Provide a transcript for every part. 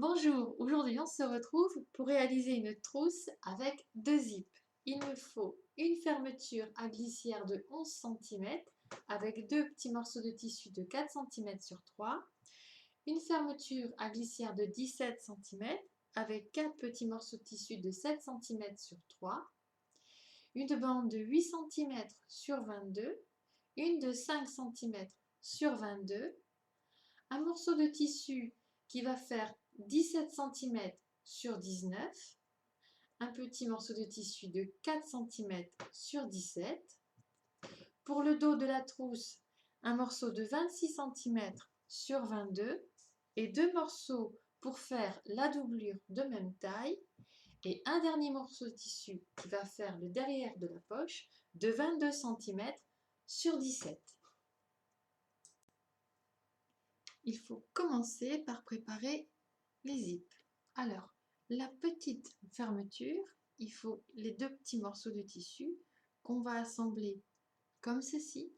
Bonjour, aujourd'hui on se retrouve pour réaliser une trousse avec deux zips. Il me faut une fermeture à glissière de 11 cm avec deux petits morceaux de tissu de 4 cm sur 3, une fermeture à glissière de 17 cm avec 4 petits morceaux de tissu de 7 cm sur 3, une bande de 8 cm sur 22, une de 5 cm sur 22, un morceau de tissu qui va faire 17 cm sur 19, un petit morceau de tissu de 4 cm sur 17. Pour le dos de la trousse, un morceau de 26 cm sur 22 et deux morceaux pour faire la doublure de même taille et un dernier morceau de tissu qui va faire le derrière de la poche de 22 cm sur 17. Il faut commencer par préparer les zips. Alors, la petite fermeture, il faut les deux petits morceaux de tissu qu'on va assembler comme ceci,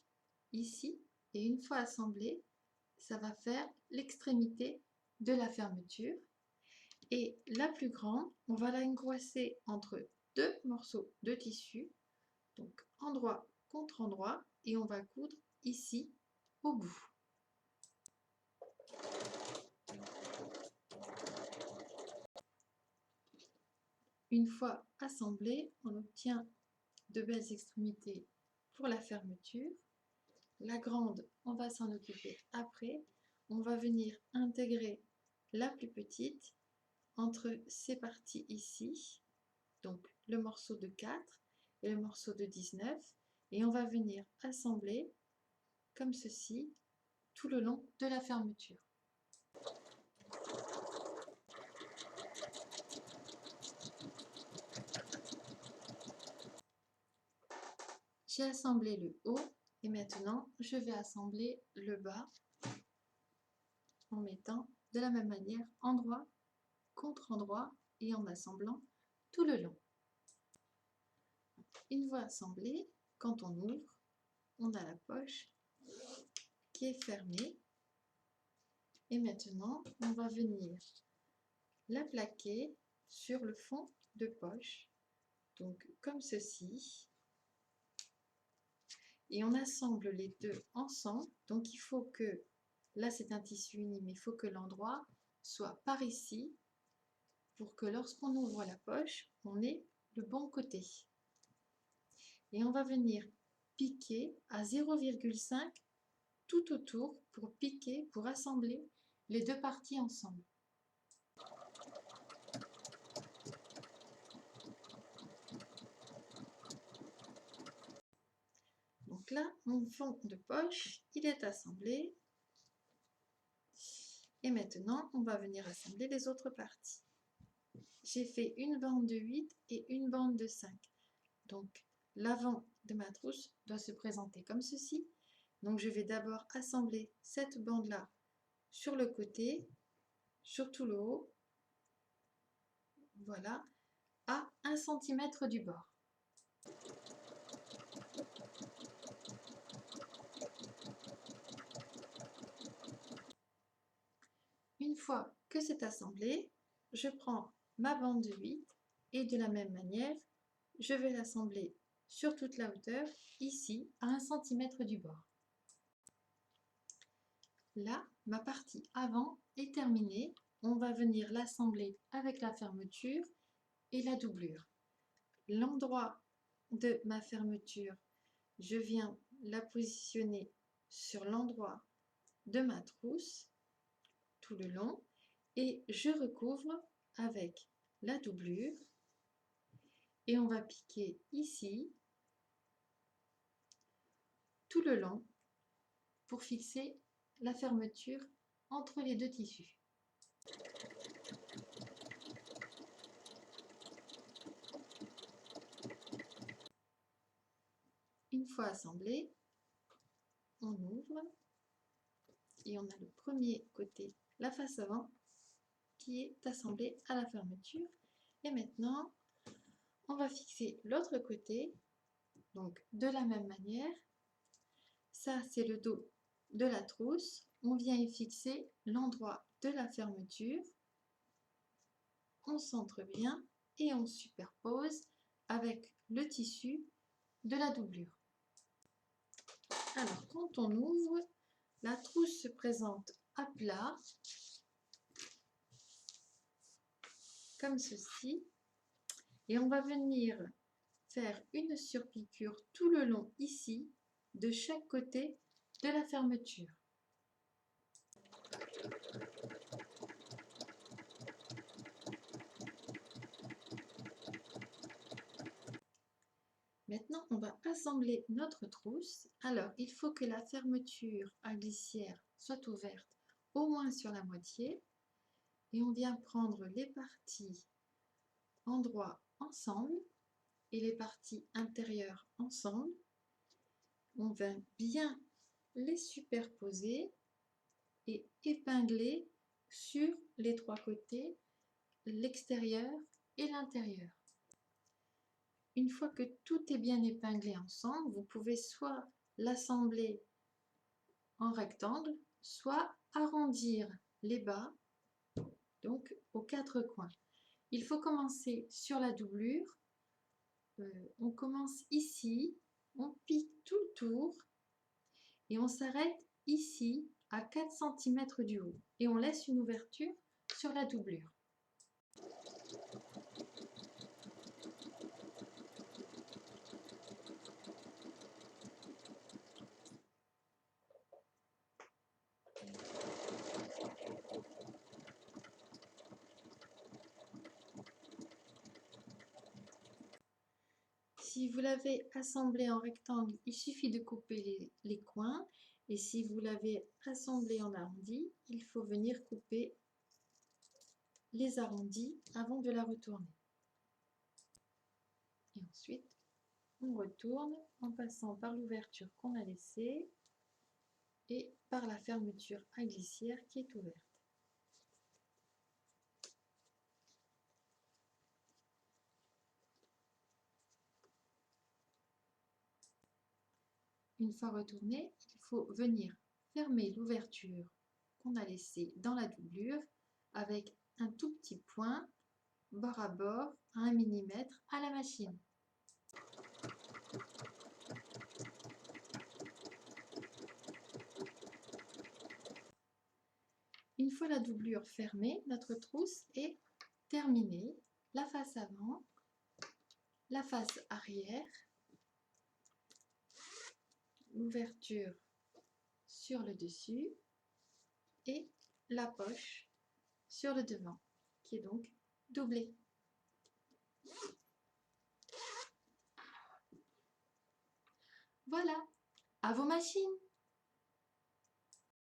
ici, et une fois assemblé, ça va faire l'extrémité de la fermeture. Et la plus grande, on va l'engoasser entre deux morceaux de tissu, donc endroit contre endroit, et on va coudre ici au bout. Une fois assemblé, on obtient de belles extrémités pour la fermeture. La grande, on va s'en occuper après. On va venir intégrer la plus petite entre ces parties ici, donc le morceau de 4 et le morceau de 19, et on va venir assembler comme ceci tout le long de la fermeture. J'ai assemblé le haut et maintenant je vais assembler le bas en mettant de la même manière endroit contre endroit et en assemblant tout le long. Une fois assemblé, quand on ouvre, on a la poche qui est fermée et maintenant on va venir la plaquer sur le fond de poche, donc comme ceci, et on assemble les deux ensemble. Donc il faut que, là c'est un tissu uni, mais il faut que l'endroit soit par ici pour que lorsqu'on ouvre la poche, on ait le bon côté. Et on va venir piquer à 0,5 tout autour pour piquer, pour assembler les deux parties ensemble. Donc là, mon fond de poche, il est assemblé. Et maintenant, on va venir assembler les autres parties. J'ai fait une bande de 8 et une bande de 5. Donc, l'avant de ma trousse doit se présenter comme ceci. Donc, je vais d'abord assembler cette bande-là sur le côté, sur tout le haut, voilà, à 1 cm du bord. Une fois que c'est assemblé, je prends ma bande de 8 et de la même manière, je vais l'assembler sur toute la hauteur, ici, à 1 cm du bord. Là, ma partie avant est terminée. On va venir l'assembler avec la fermeture et la doublure. L'endroit de ma fermeture, je viens la positionner sur l'endroit de ma trousse tout le long et je recouvre avec la doublure et on va piquer ici tout le long pour fixer la fermeture entre les deux tissus. Une fois assemblé, on ouvre et on a le premier côté, la face avant, qui est assemblé à la fermeture. Et maintenant, on va fixer l'autre côté, donc de la même manière. Ça, c'est le dos de la trousse. On vient y fixer l'endroit de la fermeture. on centre bien et on superpose avec le tissu de la doublure. Alors, quand on ouvre, la trousse se présente à plat, comme ceci, et on va venir faire une surpiqûre tout le long ici, de chaque côté de la fermeture. Maintenant, on va assembler notre trousse. Alors, il faut que la fermeture à glissière soit ouverte au moins sur la moitié. Et on vient prendre les parties endroits ensemble et les parties intérieures ensemble. On va bien les superposer et épingler sur les trois côtés, l'extérieur et l'intérieur. Une fois que tout est bien épinglé ensemble, vous pouvez soit l'assembler en rectangle, soit arrondir les bas, donc aux quatre coins. Il faut commencer sur la doublure. On commence ici, on pique tout le tour et on s'arrête ici à 4 cm du haut et on laisse une ouverture sur la doublure. Si vous l'avez assemblé en rectangle, il suffit de couper les coins. Et si vous l'avez assemblé en arrondi, il faut venir couper les arrondis avant de la retourner. Et ensuite, on retourne en passant par l'ouverture qu'on a laissée et par la fermeture à glissière qui est ouverte. Une fois retourné, il faut venir fermer l'ouverture qu'on a laissée dans la doublure avec un tout petit point bord à bord à 1 mm à la machine. Une fois la doublure fermée, notre trousse est terminée. La face avant, la face arrière, l'ouverture sur le dessus et la poche sur le devant, qui est donc doublée. Voilà, à vos machines!